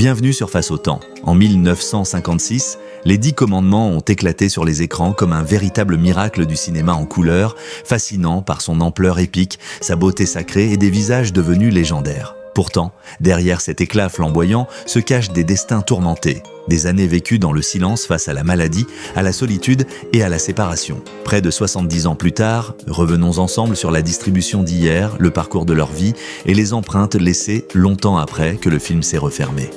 Bienvenue sur Face au Temps. En 1956, les 10 commandements ont éclaté sur les écrans comme un véritable miracle du cinéma en couleur, fascinant par son ampleur épique, sa beauté sacrée et des visages devenus légendaires. Pourtant, derrière cet éclat flamboyant se cachent des destins tourmentés, des années vécues dans le silence face à la maladie, à la solitude et à la séparation. Près de 70 ans plus tard, revenons ensemble sur la distribution d'hier, le parcours de leur vie et les empreintes laissées longtemps après que le film s'est refermé.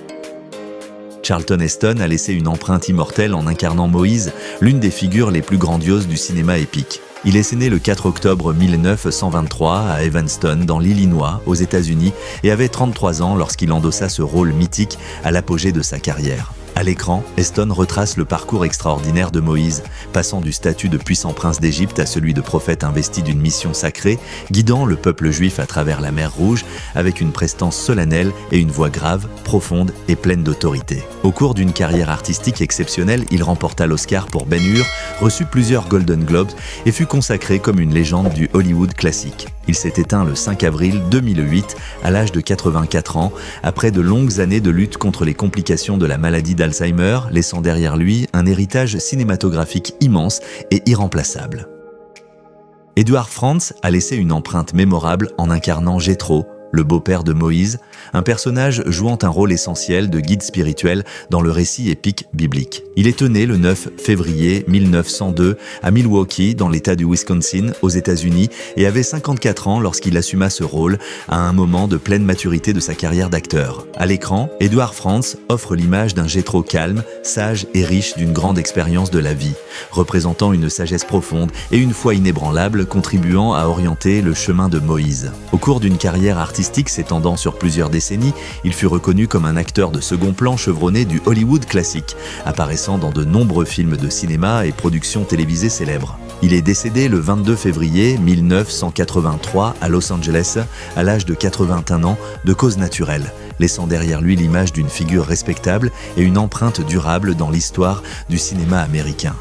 Charlton Heston a laissé une empreinte immortelle en incarnant Moïse, l'une des figures les plus grandioses du cinéma épique. Il est né le 4 octobre 1923 à Evanston, dans l'Illinois, aux États-Unis, et avait 33 ans lorsqu'il endossa ce rôle mythique à l'apogée de sa carrière. À l'écran, Heston retrace le parcours extraordinaire de Moïse, passant du statut de puissant prince d'Égypte à celui de prophète investi d'une mission sacrée, guidant le peuple juif à travers la mer Rouge avec une prestance solennelle et une voix grave, profonde et pleine d'autorité. Au cours d'une carrière artistique exceptionnelle, il remporta l'Oscar pour Ben-Hur, reçut plusieurs Golden Globes et fut consacré comme une légende du Hollywood classique. Il s'est éteint le 5 avril 2008 à l'âge de 84 ans, après de longues années de lutte contre les complications de la maladie d'Alzheimer, laissant derrière lui un héritage cinématographique immense et irremplaçable. Edward Franz a laissé une empreinte mémorable en incarnant Jéthro, le beau-père de Moïse, un personnage jouant un rôle essentiel de guide spirituel dans le récit épique biblique. Il est né le 9 février 1902 à Milwaukee, dans l'État du Wisconsin, aux États-Unis, et avait 54 ans lorsqu'il assuma ce rôle à un moment de pleine maturité de sa carrière d'acteur. À l'écran, Edward Franz offre l'image d'un Jéthro calme, sage et riche d'une grande expérience de la vie, représentant une sagesse profonde et une foi inébranlable contribuant à orienter le chemin de Moïse. Au cours d'une carrière artistique s'étendant sur plusieurs décennies, il fut reconnu comme un acteur de second plan chevronné du Hollywood classique, apparaissant dans de nombreux films de cinéma et productions télévisées célèbres. Il est décédé le 22 février 1983 à Los Angeles, à l'âge de 81 ans, de cause naturelle, laissant derrière lui l'image d'une figure respectable et une empreinte durable dans l'histoire du cinéma américain.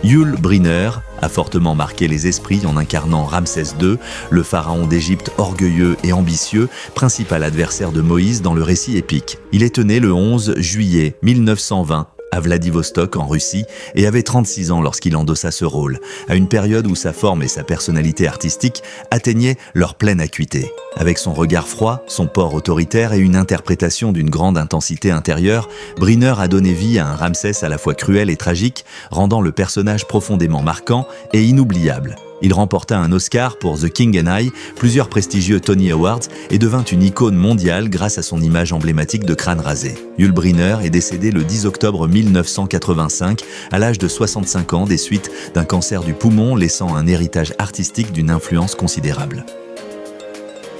Yul Brynner a fortement marqué les esprits en incarnant Ramsès II, le pharaon d'Égypte orgueilleux et ambitieux, principal adversaire de Moïse dans le récit épique. Il est né le 11 juillet 1920 à Vladivostok en Russie et avait 36 ans lorsqu'il endossa ce rôle, à une période où sa forme et sa personnalité artistique atteignaient leur pleine acuité. Avec son regard froid, son port autoritaire et une interprétation d'une grande intensité intérieure, Brynner a donné vie à un Ramsès à la fois cruel et tragique, rendant le personnage profondément marquant et inoubliable. Il remporta un Oscar pour The King and I, plusieurs prestigieux Tony Awards et devint une icône mondiale grâce à son image emblématique de crâne rasé. Yul Brynner est décédé le 10 octobre 1985 à l'âge de 65 ans des suites d'un cancer du poumon, laissant un héritage artistique d'une influence considérable.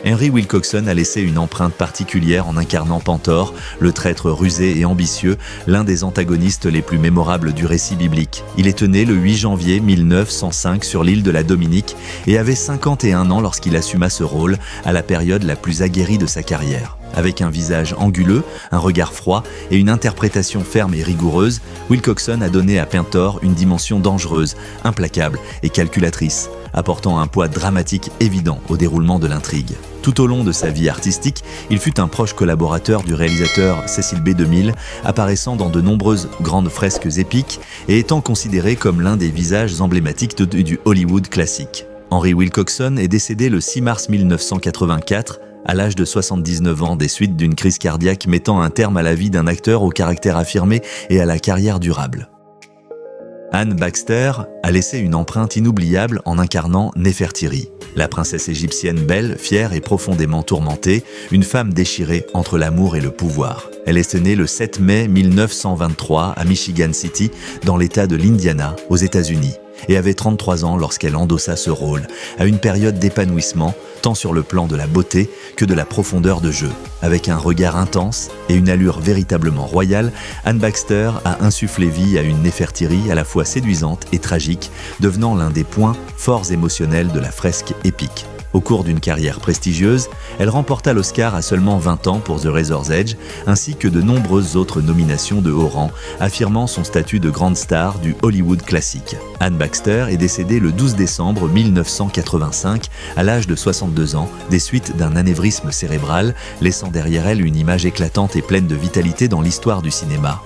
Henry Wilcoxon a laissé une empreinte particulière en incarnant Pantor, le traître rusé et ambitieux, l'un des antagonistes les plus mémorables du récit biblique. Il est né le 8 janvier 1905 sur l'île de la Dominique et avait 51 ans lorsqu'il assuma ce rôle à la période la plus aguerrie de sa carrière. Avec un visage anguleux, un regard froid et une interprétation ferme et rigoureuse, Wilcoxon a donné à Pantor une dimension dangereuse, implacable et calculatrice, apportant un poids dramatique évident au déroulement de l'intrigue. Tout au long de sa vie artistique, il fut un proche collaborateur du réalisateur Cecil B. DeMille, apparaissant dans de nombreuses grandes fresques épiques et étant considéré comme l'un des visages emblématiques du Hollywood classique. Henry Wilcoxon est décédé le 6 mars 1984 à l'âge de 79 ans des suites d'une crise cardiaque mettant un terme à la vie d'un acteur au caractère affirmé et à la carrière durable. Anne Baxter a laissé une empreinte inoubliable en incarnant Néfertiri, la princesse égyptienne belle, fière et profondément tourmentée, une femme déchirée entre l'amour et le pouvoir. Elle est née le 7 mai 1923 à Michigan City, dans l'État de l'Indiana, aux États-Unis, et avait 33 ans lorsqu'elle endossa ce rôle, à une période d'épanouissement, tant sur le plan de la beauté que de la profondeur de jeu. Avec un regard intense et une allure véritablement royale, Anne Baxter a insufflé vie à une Néfertiri à la fois séduisante et tragique, devenant l'un des points forts émotionnels de la fresque épique. Au cours d'une carrière prestigieuse, elle remporta l'Oscar à seulement 20 ans pour The Razor's Edge, ainsi que de nombreuses autres nominations de haut rang, affirmant son statut de grande star du Hollywood classique. Anne Baxter est décédée le 12 décembre 1985, à l'âge de 62 ans, des suites d'un anévrisme cérébral, laissant derrière elle une image éclatante et pleine de vitalité dans l'histoire du cinéma.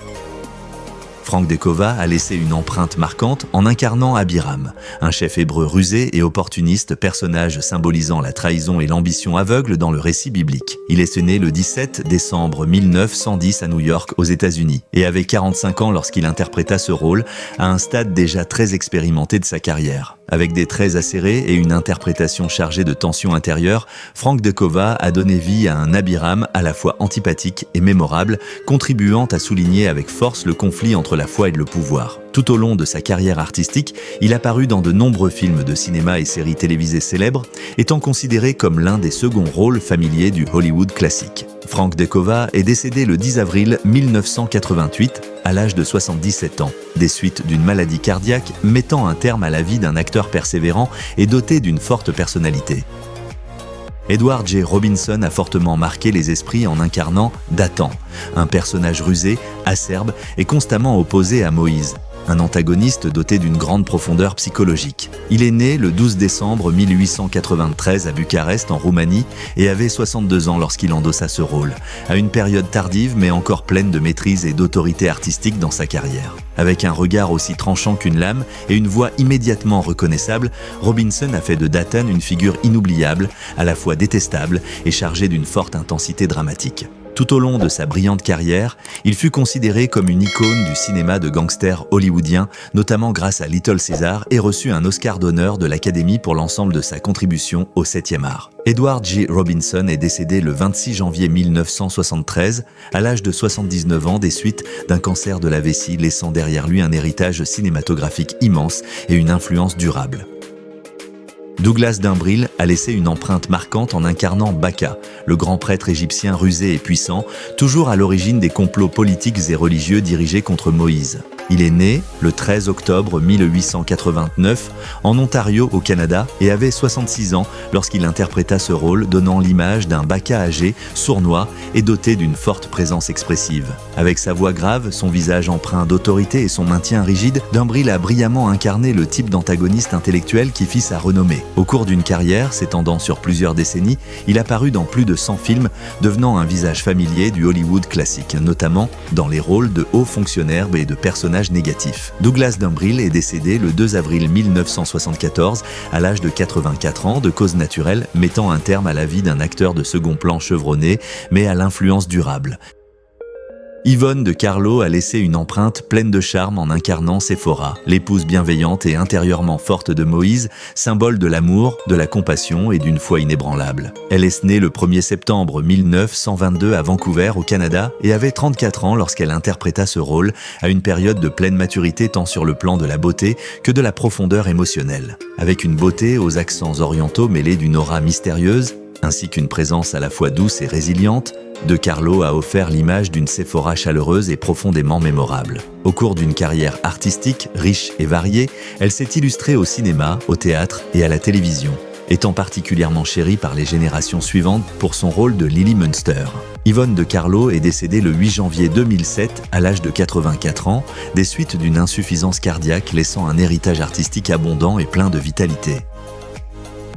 Frank Decova a laissé une empreinte marquante en incarnant Abiram, un chef hébreu rusé et opportuniste, personnage symbolisant la trahison et l'ambition aveugle dans le récit biblique. Il est né le 17 décembre 1910 à New York, aux États-Unis, et avait 45 ans lorsqu'il interpréta ce rôle, à un stade déjà très expérimenté de sa carrière. Avec des traits acérés et une interprétation chargée de tensions intérieures, Frank Decova a donné vie à un Abiram à la fois antipathique et mémorable, contribuant à souligner avec force le conflit entre la foi et le pouvoir. Tout au long de sa carrière artistique, il apparut dans de nombreux films de cinéma et séries télévisées célèbres, étant considéré comme l'un des seconds rôles familiers du Hollywood classique. Frank Decova est décédé le 10 avril 1988, à l'âge de 77 ans, des suites d'une maladie cardiaque mettant un terme à la vie d'un acteur persévérant et doté d'une forte personnalité. Edward J. Robinson a fortement marqué les esprits en incarnant Dathan, un personnage rusé, acerbe et constamment opposé à Moïse, un antagoniste doté d'une grande profondeur psychologique. Il est né le 12 décembre 1893 à Bucarest, en Roumanie, et avait 62 ans lorsqu'il endossa ce rôle, à une période tardive mais encore pleine de maîtrise et d'autorité artistique dans sa carrière. Avec un regard aussi tranchant qu'une lame et une voix immédiatement reconnaissable, Robinson a fait de Dathan une figure inoubliable, à la fois détestable et chargée d'une forte intensité dramatique. Tout au long de sa brillante carrière, il fut considéré comme une icône du cinéma de gangsters hollywoodien, notamment grâce à Little Caesar, et reçut un Oscar d'honneur de l'Académie pour l'ensemble de sa contribution au 7e art. Edward J. Robinson est décédé le 26 janvier 1973, à l'âge de 79 ans, des suites d'un cancer de la vessie, laissant derrière lui un héritage cinématographique immense et une influence durable. Douglas Dumbrille a laissé une empreinte marquante en incarnant Baka, le grand prêtre égyptien rusé et puissant, toujours à l'origine des complots politiques et religieux dirigés contre Moïse. Il est né le 13 octobre 1889 en Ontario, au Canada, et avait 66 ans lorsqu'il interpréta ce rôle, donnant l'image d'un Baka âgé, sournois et doté d'une forte présence expressive. Avec sa voix grave, son visage empreint d'autorité et son maintien rigide, Dumbrille a brillamment incarné le type d'antagoniste intellectuel qui fit sa renommée. Au cours d'une carrière s'étendant sur plusieurs décennies, il apparut dans plus de 100 films, devenant un visage familier du Hollywood classique, notamment dans les rôles de hauts fonctionnaires et de personnages négatifs. Douglas Dumbrille est décédé le 2 avril 1974 à l'âge de 84 ans de cause naturelle, mettant un terme à la vie d'un acteur de second plan chevronné, mais à l'influence durable. Yvonne de Carlo a laissé une empreinte pleine de charme en incarnant Séphora, l'épouse bienveillante et intérieurement forte de Moïse, symbole de l'amour, de la compassion et d'une foi inébranlable. Elle est née le 1er septembre 1922 à Vancouver, au Canada, et avait 34 ans lorsqu'elle interpréta ce rôle, à une période de pleine maturité tant sur le plan de la beauté que de la profondeur émotionnelle. Avec une beauté aux accents orientaux mêlés d'une aura mystérieuse, ainsi qu'une présence à la fois douce et résiliente, De Carlo a offert l'image d'une Séphora chaleureuse et profondément mémorable. Au cours d'une carrière artistique riche et variée, elle s'est illustrée au cinéma, au théâtre et à la télévision, étant particulièrement chérie par les générations suivantes pour son rôle de Lily Munster. Yvonne de Carlo est décédée le 8 janvier 2007 à l'âge de 84 ans, des suites d'une insuffisance cardiaque laissant un héritage artistique abondant et plein de vitalité.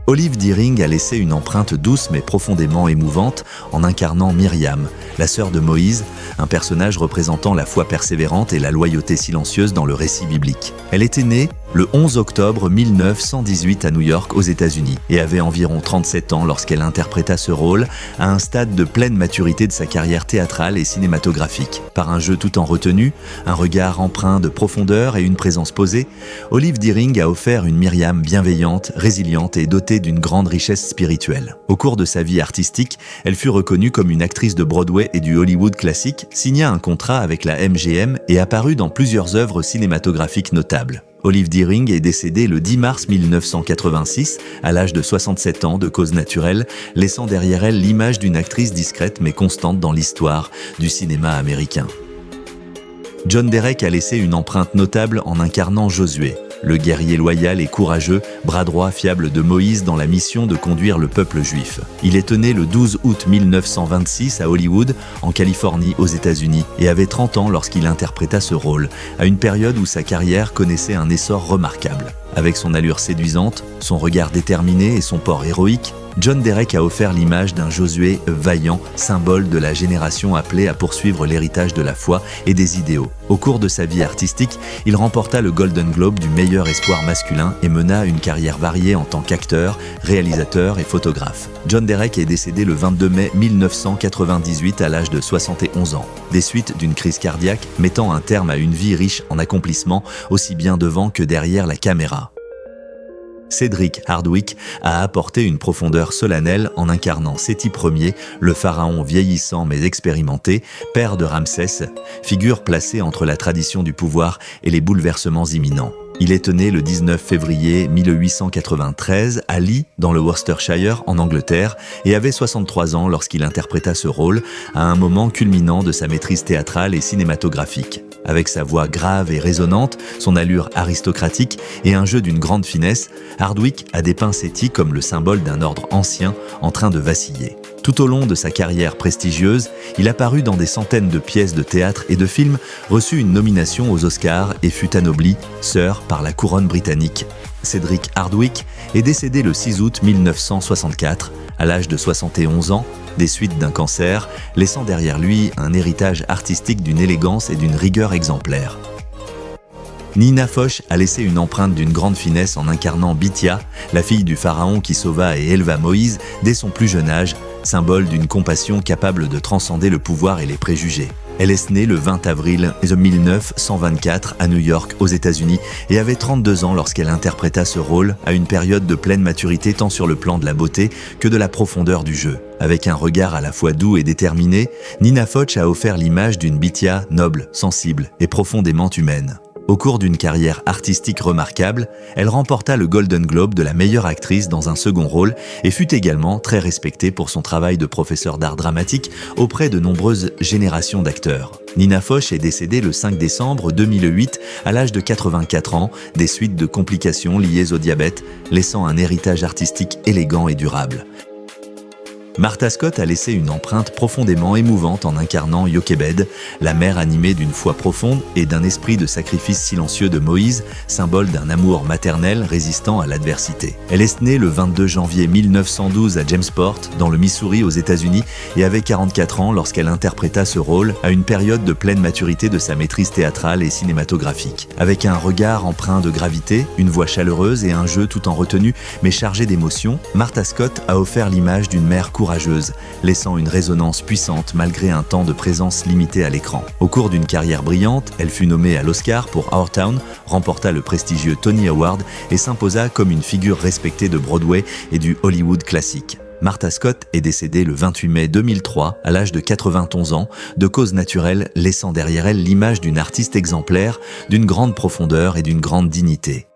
Olive Deering a laissé une empreinte douce mais profondément émouvante en incarnant Myriam, la sœur de Moïse, un personnage représentant la foi persévérante et la loyauté silencieuse dans le récit biblique. Elle était née le 11 octobre 1918 à New York, aux États-Unis, et avait environ 37 ans lorsqu'elle interpréta ce rôle à un stade de pleine maturité de sa carrière théâtrale et cinématographique. Par un jeu tout en retenue, un regard empreint de profondeur et une présence posée, Olive Deering a offert une Myriam bienveillante, résiliente et dotée d'une grande richesse spirituelle. Au cours de sa vie artistique, elle fut reconnue comme une actrice de Broadway et du Hollywood classique, signa un contrat avec la MGM et apparut dans plusieurs œuvres cinématographiques notables. Olive Deering est décédée le 10 mars 1986 à l'âge de 67 ans de cause naturelle, laissant derrière elle l'image d'une actrice discrète mais constante dans l'histoire du cinéma américain. John Derek a laissé une empreinte notable en incarnant Josué, le guerrier loyal et courageux, bras droit fiable de Moïse dans la mission de conduire le peuple juif. Il est né le 12 août 1926 à Hollywood, en Californie, aux États-Unis, et avait 30 ans lorsqu'il interpréta ce rôle, à une période où sa carrière connaissait un essor remarquable. Avec son allure séduisante, son regard déterminé et son port héroïque, John Derek a offert l'image d'un Josué vaillant, symbole de la génération appelée à poursuivre l'héritage de la foi et des idéaux. Au cours de sa vie artistique, il remporta le Golden Globe du meilleur espoir masculin et mena une carrière variée en tant qu'acteur, réalisateur et photographe. John Derek est décédé le 22 mai 1998 à l'âge de 71 ans, des suites d'une crise cardiaque mettant un terme à une vie riche en accomplissements aussi bien devant que derrière la caméra. Cédric Hardwicke a apporté une profondeur solennelle en incarnant Séti Ier, le pharaon vieillissant mais expérimenté, père de Ramsès, figure placée entre la tradition du pouvoir et les bouleversements imminents. Il est né le 19 février 1893 à Lee, dans le Worcestershire, en Angleterre, et avait 63 ans lorsqu'il interpréta ce rôle, à un moment culminant de sa maîtrise théâtrale et cinématographique. Avec sa voix grave et résonnante, son allure aristocratique et un jeu d'une grande finesse, Hardwicke a dépeint Séti comme le symbole d'un ordre ancien en train de vaciller. Tout au long de sa carrière prestigieuse, il apparut dans des centaines de pièces de théâtre et de films, reçut une nomination aux Oscars et fut anobli, Sir, par la couronne britannique. Cédric Hardwicke est décédé le 6 août 1964, à l'âge de 71 ans, des suites d'un cancer, laissant derrière lui un héritage artistique d'une élégance et d'une rigueur exemplaires. Nina Foch a laissé une empreinte d'une grande finesse en incarnant Bithia, la fille du pharaon qui sauva et éleva Moïse dès son plus jeune âge, symbole d'une compassion capable de transcender le pouvoir et les préjugés. Elle est née le 20 avril 1924 à New York, aux États-Unis, et avait 32 ans lorsqu'elle interpréta ce rôle à une période de pleine maturité tant sur le plan de la beauté que de la profondeur du jeu. Avec un regard à la fois doux et déterminé, Nina Foch a offert l'image d'une Bithia noble, sensible et profondément humaine. Au cours d'une carrière artistique remarquable, elle remporta le Golden Globe de la meilleure actrice dans un second rôle et fut également très respectée pour son travail de professeur d'art dramatique auprès de nombreuses générations d'acteurs. Nina Foch est décédée le 5 décembre 2008 à l'âge de 84 ans, des suites de complications liées au diabète, laissant un héritage artistique élégant et durable. Martha Scott a laissé une empreinte profondément émouvante en incarnant Jochebed, la mère animée d'une foi profonde et d'un esprit de sacrifice silencieux de Moïse, symbole d'un amour maternel résistant à l'adversité. Elle est née le 22 janvier 1912 à Jamesport, dans le Missouri aux États-Unis, et avait 44 ans lorsqu'elle interpréta ce rôle à une période de pleine maturité de sa maîtrise théâtrale et cinématographique. Avec un regard empreint de gravité, une voix chaleureuse et un jeu tout en retenue mais chargé d'émotion, Martha Scott a offert l'image d'une mère courageuse, laissant une résonance puissante malgré un temps de présence limité à l'écran. Au cours d'une carrière brillante, elle fut nommée à l'Oscar pour Our Town, remporta le prestigieux Tony Award et s'imposa comme une figure respectée de Broadway et du Hollywood classique. Martha Scott est décédée le 28 mai 2003 à l'âge de 91 ans, de cause naturelle, laissant derrière elle l'image d'une artiste exemplaire, d'une grande profondeur et d'une grande dignité.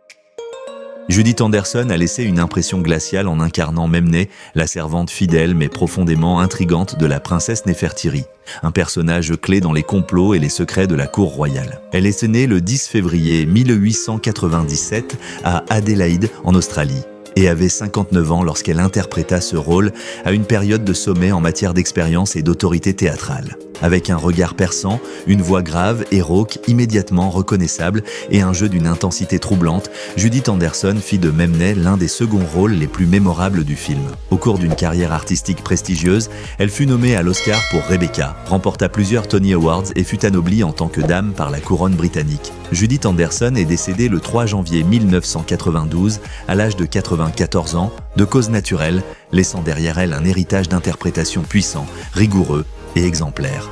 Judith Anderson a laissé une impression glaciale en incarnant Memné, la servante fidèle mais profondément intrigante de la princesse Néfertiri, un personnage clé dans les complots et les secrets de la cour royale. Elle est née le 10 février 1897 à Adélaïde, en Australie, et avait 59 ans lorsqu'elle interpréta ce rôle à une période de sommet en matière d'expérience et d'autorité théâtrale. Avec un regard perçant, une voix grave et rauque immédiatement reconnaissable et un jeu d'une intensité troublante, Judith Anderson fit de Memné l'un des seconds rôles les plus mémorables du film. Au cours d'une carrière artistique prestigieuse, elle fut nommée à l'Oscar pour Rebecca, remporta plusieurs Tony Awards et fut anoblie en tant que dame par la couronne britannique. Judith Anderson est décédée le 3 janvier 1992 à l'âge de 94 ans, de cause naturelle, laissant derrière elle un héritage d'interprétation puissant, rigoureux et exemplaire.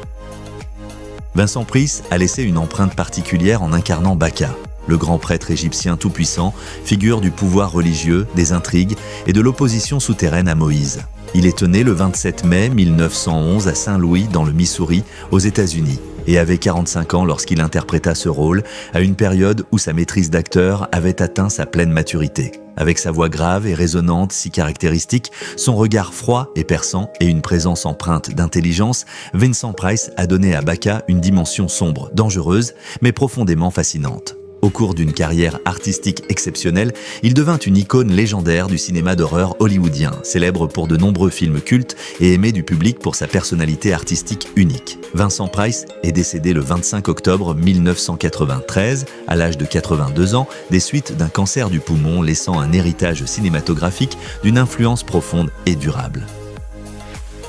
Vincent Price a laissé une empreinte particulière en incarnant Baka, le grand prêtre égyptien tout-puissant, figure du pouvoir religieux, des intrigues et de l'opposition souterraine à Moïse. Il est né le 27 mai 1911 à Saint-Louis, dans le Missouri, aux États-Unis, et avait 45 ans lorsqu'il interpréta ce rôle à une période où sa maîtrise d'acteur avait atteint sa pleine maturité. Avec sa voix grave et résonante si caractéristique, son regard froid et perçant et une présence empreinte d'intelligence, Vincent Price a donné à Baka une dimension sombre, dangereuse, mais profondément fascinante. Au cours d'une carrière artistique exceptionnelle, il devint une icône légendaire du cinéma d'horreur hollywoodien, célèbre pour de nombreux films cultes et aimé du public pour sa personnalité artistique unique. Vincent Price est décédé le 25 octobre 1993, à l'âge de 82 ans, des suites d'un cancer du poumon, laissant un héritage cinématographique d'une influence profonde et durable.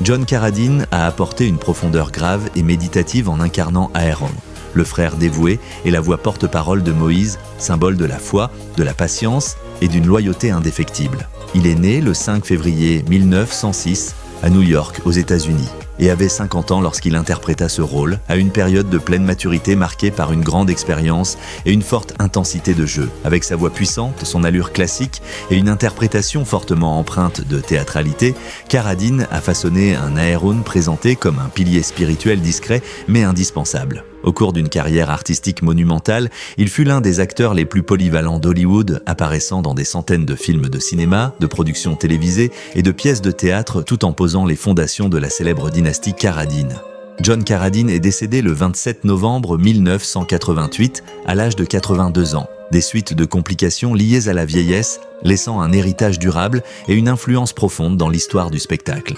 John Carradine a apporté une profondeur grave et méditative en incarnant Aaron, le frère dévoué et la voix porte-parole de Moïse, symbole de la foi, de la patience et d'une loyauté indéfectible. Il est né le 5 février 1906 à New York, aux États-Unis, et avait 50 ans lorsqu'il interpréta ce rôle, à une période de pleine maturité marquée par une grande expérience et une forte intensité de jeu. Avec sa voix puissante, son allure classique et une interprétation fortement empreinte de théâtralité, Carradine a façonné un Aaron présenté comme un pilier spirituel discret mais indispensable. Au cours d'une carrière artistique monumentale, il fut l'un des acteurs les plus polyvalents d'Hollywood, apparaissant dans des centaines de films de cinéma, de productions télévisées et de pièces de théâtre, tout en posant les fondations de la célèbre dynastie Carradine. John Carradine est décédé le 27 novembre 1988, à l'âge de 82 ans, des suites de complications liées à la vieillesse, laissant un héritage durable et une influence profonde dans l'histoire du spectacle.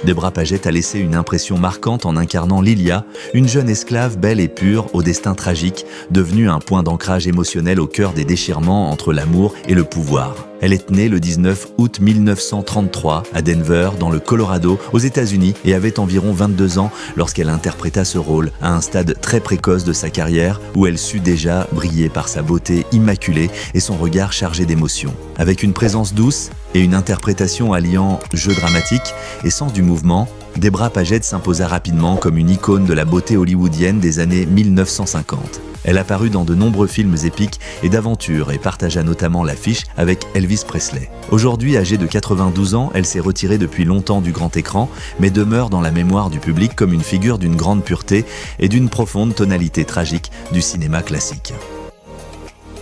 Debra Paget a laissé une impression marquante en incarnant Lilia, une jeune esclave belle et pure au destin tragique, devenue un point d'ancrage émotionnel au cœur des déchirements entre l'amour et le pouvoir. Elle est née le 19 août 1933 à Denver, dans le Colorado, aux États-Unis, et avait environ 22 ans lorsqu'elle interpréta ce rôle à un stade très précoce de sa carrière où elle sut déjà briller par sa beauté immaculée et son regard chargé d'émotion. Avec une présence douce et une interprétation alliant jeu dramatique et sens du mouvement, Debra Paget s'imposa rapidement comme une icône de la beauté hollywoodienne des années 1950. Elle apparut dans de nombreux films épiques et d'aventures et partagea notamment l'affiche avec Elvis Presley. Aujourd'hui, âgée de 92 ans, elle s'est retirée depuis longtemps du grand écran, mais demeure dans la mémoire du public comme une figure d'une grande pureté et d'une profonde tonalité tragique du cinéma classique.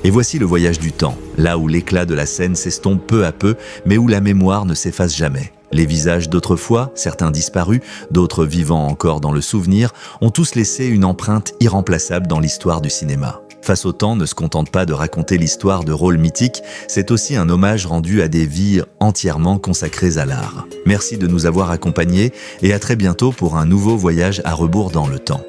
Et voici le voyage du temps, là où l'éclat de la scène s'estompe peu à peu, mais où la mémoire ne s'efface jamais. Les visages d'autrefois, certains disparus, d'autres vivant encore dans le souvenir, ont tous laissé une empreinte irremplaçable dans l'histoire du cinéma. Face au temps ne se contente pas de raconter l'histoire de rôles mythiques, c'est aussi un hommage rendu à des vies entièrement consacrées à l'art. Merci de nous avoir accompagnés et à très bientôt pour un nouveau voyage à rebours dans le temps.